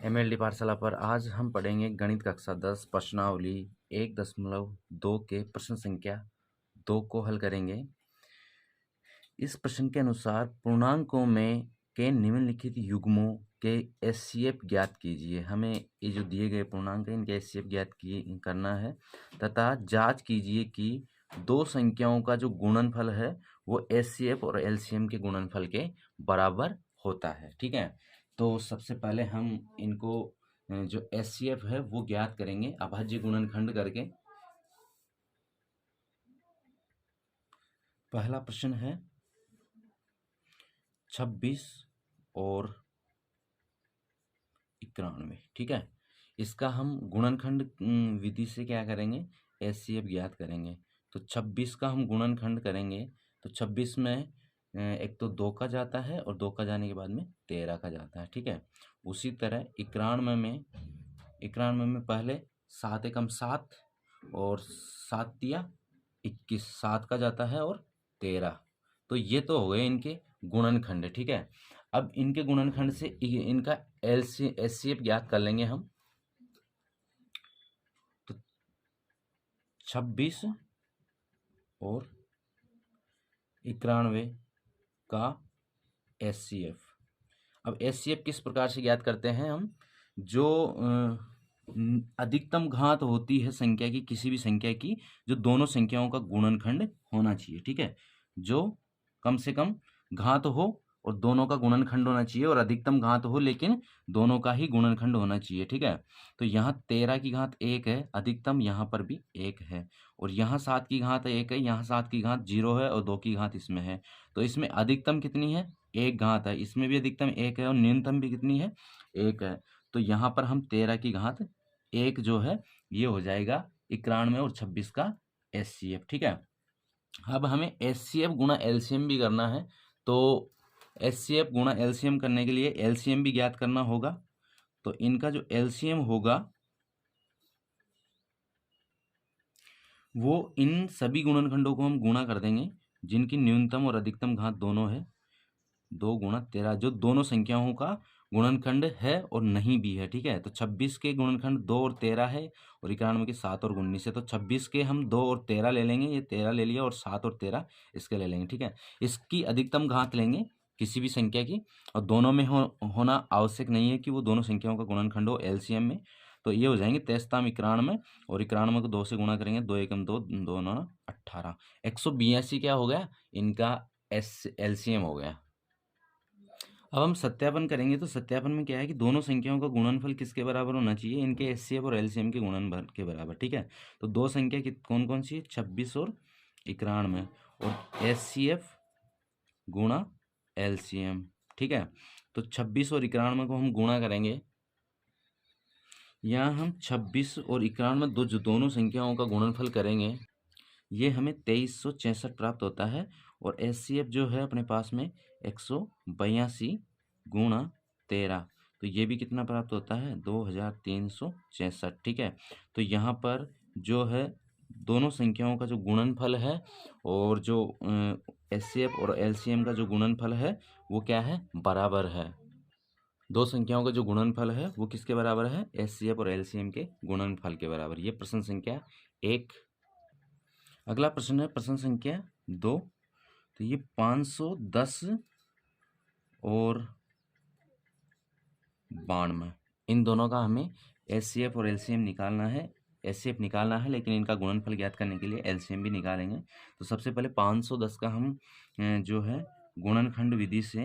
MLD पाठशाला पर आज हम पढ़ेंगे गणित कक्षा 10 प्रश्नावली 1.2 के प्रश्न संख्या 2 को हल करेंगे। इस प्रश्न के अनुसार पूर्णांकों में के निम्नलिखित युग्मों के HCF ज्ञात कीजिए। हमें ये जो दिए गए पूर्णांक हैं इनके HCF ज्ञात करना है तथा जांच कीजिए कि दो संख्याओं का जो गुणनफल है वो HCF और LCM के गुणनफल के बराबर होता है। ठीक है, तो सबसे पहले हम इनको जो HCF है वो ज्ञात करेंगे अभाज्य गुणनखंड करके। पहला प्रश्न है 26 और 91। ठीक है, इसका हम गुणनखंड विधि से क्या करेंगे, HCF ज्ञात करेंगे। तो 26 का हम गुणनखंड करेंगे तो 26 में एक तो 2 का जाता है और 2 का जाने के बाद में 13 का जाता है। ठीक है, उसी तरह 91 में पहले 7 एकम 7 और 7 तिया 21, 7 का जाता है और 13। तो ये तो हो गए इनके गुणनखंड। ठीक है, अब इनके गुणनखंड से इनका HCF ज्ञात कर लेंगे हम। तो 26 और 91 का HCF। अब HCF किस प्रकार से ज्ञात करते हैं हम, जो अधिकतम घात होती है संख्या की, किसी भी संख्या की, जो दोनों संख्याओं का गुणनखंड होना चाहिए। ठीक है, जो कम से कम घात हो और दोनों का गुणनखंड होना चाहिए, और अधिकतम घात हो लेकिन दोनों का ही गुणनखंड होना चाहिए। ठीक है, तो यहाँ 13 की घात 1 है, अधिकतम यहाँ पर भी 1 है, और यहाँ 7 की घात 1 है, यहाँ 7 की घात 0 है और 2 की घात इसमें है। तो इसमें अधिकतम कितनी है, 1 घात है, इसमें भी अधिकतम 1 है और न्यूनतम भी कितनी है, 1 है। तो यहाँ पर हम 13 की घात 1 जो है ये हो जाएगा 91 और 26 का HCF। ठीक है, अब हमें HCF गुणा LCM भी करना है। तो HCF गुणा LCM करने के लिए LCM भी ज्ञात करना होगा। तो इनका जो LCM होगा वो इन सभी गुणनखंडों को हम गुणा कर देंगे जिनकी न्यूनतम और अधिकतम घात दोनों है। 2 गुणा 13 जो दोनों संख्याओं का गुणनखंड है और नहीं भी है। ठीक है, तो 26 के गुणनखंड 2 और 13 है और 91 के 7 और 19 है। तो 26 के हम 2 और 13 ले लेंगे, ये 13 ले लिया, और 7 और 13 इसके ले लेंगे। ठीक है, इसकी अधिकतम घात लेंगे किसी भी संख्या की, और दोनों में होना आवश्यक नहीं है कि वो दोनों संख्याओं का गुणनखंड हो LCM में। तो ये हो जाएंगे 93 91, और 91 को 2 से गुणा करेंगे, 2 एकम 2, 2 9 18, 182 क्या हो गया इनका LCM हो गया। अब हम सत्यापन करेंगे। तो सत्यापन में क्या है कि दोनों संख्याओं का गुणनफल किसके बराबर होना चाहिए, इनके HCF और LCM के गुणनफल के बराबर। ठीक है, तो दो संख्या कौन कौन सी है, 26 और 91, और HCF गुणा LCM। ठीक है, तो 26 और 91 को हम गुणा करेंगे। यहाँ हम 26 और 91 जो दोनों संख्याओं का गुणनफल करेंगे, ये हमें 2366 प्राप्त होता है, और HCF जो है अपने पास में 182 गुणा 13, तो ये भी कितना प्राप्त होता है, 2366। ठीक है, तो यहाँ पर जो है दोनों संख्याओं का जो गुणनफल है और जो HCF और LCM का जो गुणनफल है वो क्या है, बराबर है। दो संख्याओं का जो गुणनफल है वो किसके बराबर है, HCF और LCM के गुणनफल के बराबर। ये प्रश्न संख्या 1। अगला प्रश्न है प्रश्न संख्या 2। तो ये 510 और 92, इन दोनों का हमें HCF और LCM निकालना है। HCF निकालना है लेकिन इनका गुणनफल ज्ञात करने के लिए LCM भी निकालेंगे। तो सबसे पहले 510 का हम जो है गुणनखंड विधि से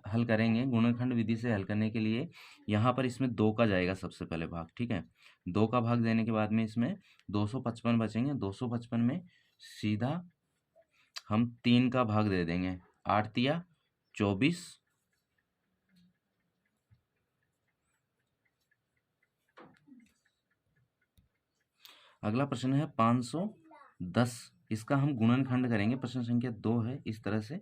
हल करेंगे। गुणनखंड विधि से हल करने के लिए यहाँ पर इसमें 2 का जाएगा सबसे पहले भाग। ठीक है, 2 का भाग देने के बाद में इसमें 255 बचेंगे। 255 में सीधा हम 3 का भाग दे देंगे, 8 तिया 24, अगला प्रश्न है 510, इसका हम गुणनखंड करेंगे। प्रश्न संख्या 2 है इस तरह से।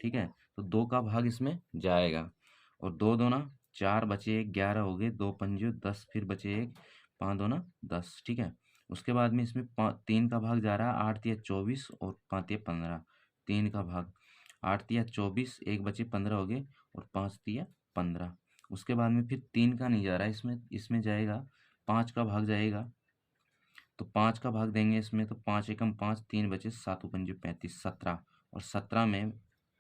ठीक है, तो 2 का भाग इसमें जाएगा, और 2 दूना 4 बचे 1, 11 हो गए, 2 पंजे 10, फिर बचे 1, 5 दूना 10। ठीक है, उसके बाद में इसमें 3 का भाग जा रहा है, 8 तिया 24 और 5 तिया 15, 3 का भाग 8 तिया 24, 1 बचे 15 हो गए, और 5 तिया 15। उसके बाद में फिर 3 का नहीं जा रहा है इसमें, इसमें जाएगा 5 का भाग जाएगा, तो 5 का भाग देंगे इसमें, तो 5 एकम 5, 3 बचे, 7 पंजे 35, 17, और 17 में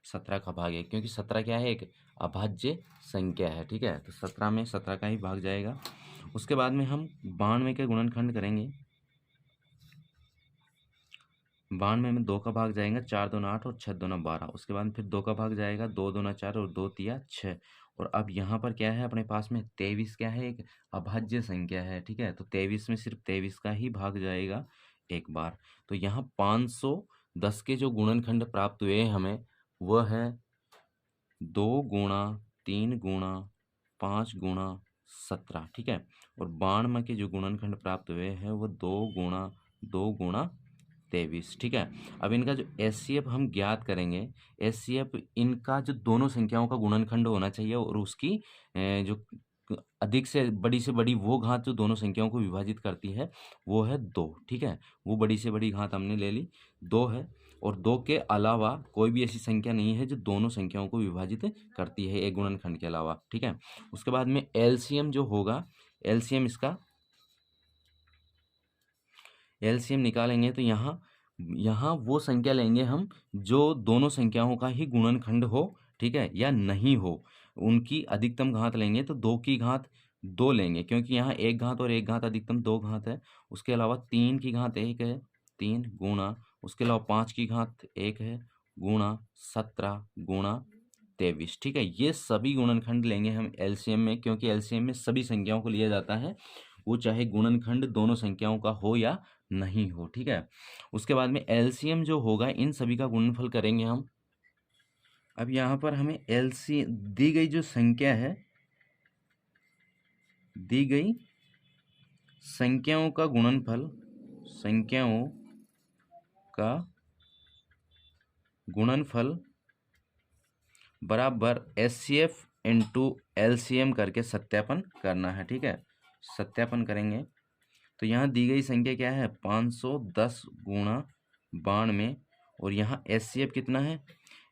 17 का भाग है, क्योंकि 17 क्या है, एक अभाज्य संख्या है, ठीक है। तो 17 में 17 का ही भाग जाएगा। उसके बाद में हम 92 के गुणनखंड करेंगे। 92 में 2 का भाग जाएगा, 4 दूना 8 और 6 दूना 12। उसके बाद फिर 2 का भाग जाएगा, 2 दूना 4 और 2 तिया 6। और अब यहाँ पर क्या है अपने पास में, 23 क्या है, एक अभाज्य संख्या है, ठीक है। तो 23 में सिर्फ 23 का ही भाग जाएगा एक बार। तो यहाँ 510 के जो गुणनखंड प्राप्त हुए हमें, वह है 2 गुणा 3 गुणा 5 गुणा 17, ठीक है। और 92 के जो गुणनखंड प्राप्त हुए हैं वो 2 गुणा 23, ठीक है। अब इनका जो एचसीएफ हम ज्ञात करेंगे, एचसीएफ इनका जो दोनों संख्याओं का गुणनखंड होना चाहिए, और उसकी जो अधिक से बड़ी वो घात जो दोनों संख्याओं को विभाजित करती है वो है 2, ठीक है। वो बड़ी से बड़ी घात हमने ले ली, 2 है, और 2 के अलावा कोई भी ऐसी संख्या नहीं है जो दोनों संख्याओं को विभाजित करती है एक गुणनखंड के अलावा, ठीक है। उसके बाद में एलसीएम जो होगा, एलसीएम इसका एलसीएम निकालेंगे तो यहाँ यहाँ वो संख्या लेंगे हम जो दोनों संख्याओं का ही गुणनखंड हो, ठीक है, या नहीं हो। उनकी अधिकतम घात लेंगे तो 2 की घात 2 लेंगे, क्योंकि यहाँ एक घात और एक घात अधिकतम 2 घात है। उसके अलावा 3 की घात 1 है, 3 गुणा, उसके अलावा 5 की घात 1 है, गुणा 17 गुणा 23, ठीक है। ये सभी गुणनखंड लेंगे हम एलसीएम में, क्योंकि एलसीएम में सभी संख्याओं को लिया जाता है, वो चाहे गुणनखंड दोनों संख्याओं का हो या नहीं हो, ठीक है। उसके बाद में एलसीएम जो होगा इन सभी का गुणनफल करेंगे हम। अब यहाँ पर हमें एलसी दी गई जो संख्या है, दी गई संख्याओं का गुणनफल, संख्याओं का गुणनफल बराबर एचसीएफ इंटू एलसीएम करके सत्यापन करना है, ठीक है। सत्यापन करेंगे तो यहाँ दी गई संख्या क्या है, 510 गुणा 92, और यहाँ एचसीएफ कितना है,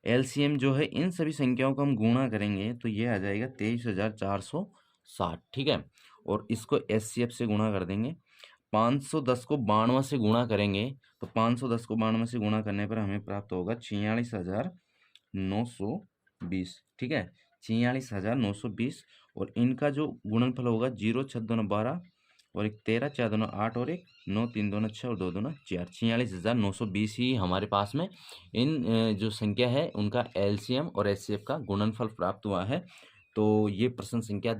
एलसीएम जो है इन सभी संख्याओं को हम गुणा करेंगे तो ये आ जाएगा 23,460, ठीक है। और इसको एचसीएफ से गुणा कर देंगे। 510 को 92 से गुणा करेंगे तो 510 को 92 से गुणा करने पर हमें प्राप्त होगा 46,920, ठीक है, 46,920। और इनका जो गुणनफल होगा 0 6 दूना 12 और एक 13 4 दूना 8 और एक 9 3 दूना 6 और 2 दूना 4, 46,920 ही हमारे पास में इन जो संख्या है उनका एलसीएम और एचसीएफ का गुणनफल प्राप्त हुआ है। तो ये प्रश्न संख्या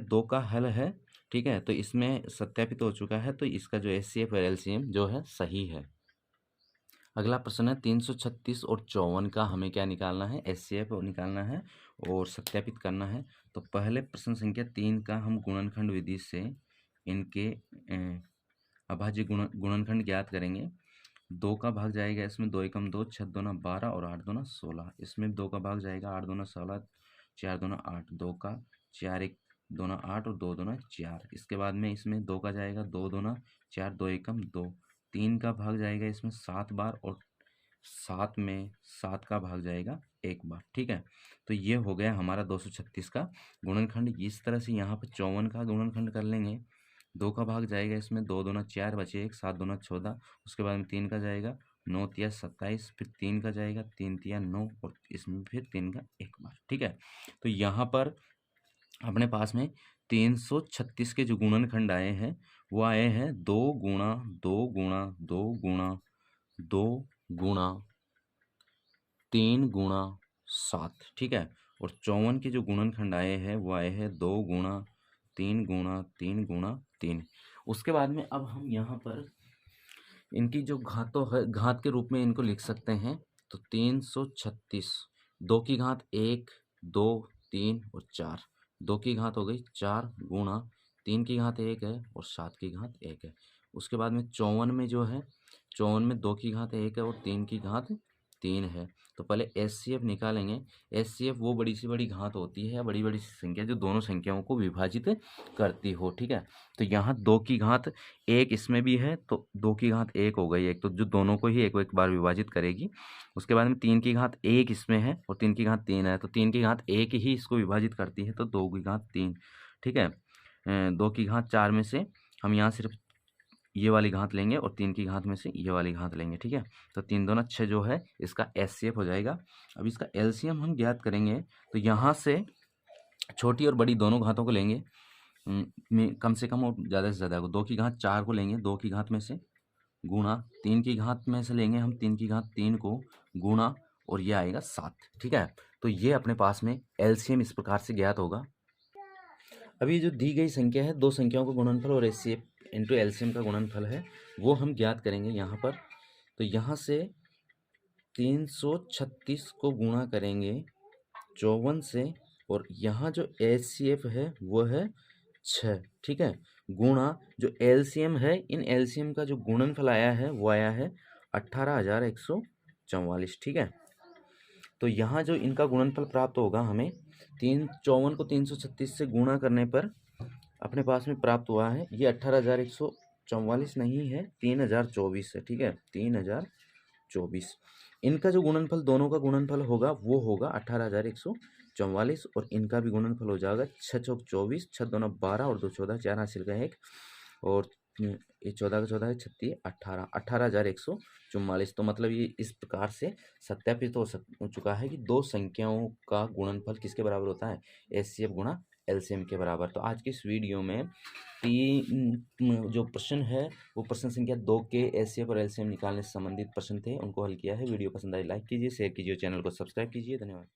2 का हल है, ठीक है। तो इसमें सत्यापित हो चुका है, तो इसका जो एचसीएफ और एलसीएम जो है सही है। अगला प्रश्न है 336 और 54 का हमें क्या निकालना है, एचसीएफ निकालना है और सत्यापित करना है। तो पहले प्रश्न संख्या 3 का हम गुणनखंड विधि से इनके अभाज्य गुणनखंड ज्ञात करेंगे। 2 का भाग जाएगा इसमें, 2 एकम 2, 6 दूना 12 और 8 दूना 16। इसमें 2 का भाग जाएगा, 8 दूना 16, 4 दूना 8, 2 का 4 एक दूना 8 और 2 दूना 4। इसके बाद में इसमें 2 का जाएगा, 2 दूना 4, 2 एकम 2। 3 का भाग जाएगा इसमें 7 बार, और 7 में 7 का भाग जाएगा 1 बार, ठीक है। तो ये हो गया हमारा 236 का गुणनखंड। इस तरह से यहाँ पर 54 का गुणनखंड कर लेंगे। 2 का भाग जाएगा इसमें, 2 दूना 4 बचे 1, 7 दूना 14। उसके बाद में 3 का जाएगा, 9 तिया 27, फिर 3 का जाएगा, 3 तिया 9 और इसमें फिर 3 का 1 बार, ठीक है। तो यहाँ पर अपने पास में 336 के जो गुणनखंड आए हैं वो आए हैं 2 गुणा 2 गुणा 2 गुणा 2 गुणा 3 गुणा 7, ठीक है। और 54 के जो गुणनखंड आए हैं वो आए हैं 2 गुणा 3 गुणा 3 गुणा 3। उसके बाद में अब हम यहाँ पर इनकी जो घात के रूप में इनको लिख सकते हैं। तो 336, 2 की घात 1 2 3 और 4, 2 की घात हो गई 4 गुणा 3 की घात 1 है और 7 की घात 1 है। उसके बाद में 54 में जो है, 54 में 2 की घात 1 है और 3 की घात 3 है। तो पहले एचसीएफ निकालेंगे। एचसीएफ वो बड़ी से बड़ी घात होती है या बड़ी बड़ी संख्या जो दोनों संख्याओं को विभाजित करती हो, ठीक है। तो यहाँ 2 की घात 1 इसमें भी है, तो 2 की घात 1 हो गई एक, तो जो दोनों को ही एक एक बार विभाजित करेगी। उसके बाद में 3 की घात 1 इसमें है और 3 की घात 3 है, तो 3 की घात 1 ही इसको विभाजित करती है, तो 2 की घात 3, ठीक है। 2 की घात 4 में से हम यहाँ सिर्फ ये वाली घात लेंगे और 3 की घात में से ये वाली घात लेंगे, ठीक है। तो 3 दूना 6 जो है इसका एचसीएफ हो जाएगा। अब इसका एलसीएम हम ज्ञात करेंगे, तो यहाँ से छोटी और बड़ी दोनों घातों को लेंगे, में कम से कम और ज़्यादा से ज़्यादा को। 2 की घात 4 को लेंगे 2 की घात में से, गुणा 3 की घात में से लेंगे हम 3 की घात 3 को, गुणा, और ये आएगा 7, ठीक है। तो ये अपने पास में एलसीएम इस प्रकार से ज्ञात होगा। अभी जो दी गई संख्या है, 2 संख्याओं का गुणनफल और एचसीएफ इंटू एलसीएम का गुणनफल है, वो हम ज्ञात करेंगे यहाँ पर। तो यहाँ से 336 को गुणा करेंगे 54 से, और यहाँ जो एचसीएफ है वो है 6, ठीक है। गुणा जो एलसीएम है, इन एलसीएम का जो गुणनफल आया है वो आया है 18,144, ठीक है। तो यहाँ जो इनका गुणनफल प्राप्त होगा हमें, 54 को 336 से गुणा करने पर अपने पास में प्राप्त हुआ है, ये 18,144 नहीं है, 3,024 है, ठीक है, 3,024। इनका जो गुणनफल, दोनों का गुणनफल होगा वो होगा 18,144, और इनका भी गुणनफल हो जाएगा 6 चौक 24, 6 दूना 12 और 2 14, 4 हासिल का 1, और ये 14 का 14 है, 36 18, 18,144। तो मतलब ये इस प्रकार से सत्यापित हो चुका है कि 2 संख्याओं का गुणनफल किसके बराबर होता है, एचसीएफ गुणा एलसीएम के बराबर। तो आज की इस वीडियो में 3 जो प्रश्न है वो प्रश्न संख्या 2 के एचसीएफ और एलसीएम निकालने से संबंधित प्रश्न थे, उनको हल किया है। वीडियो पसंद आए लाइक कीजिए, शेयर कीजिए, चैनल को सब्सक्राइब कीजिए। धन्यवाद।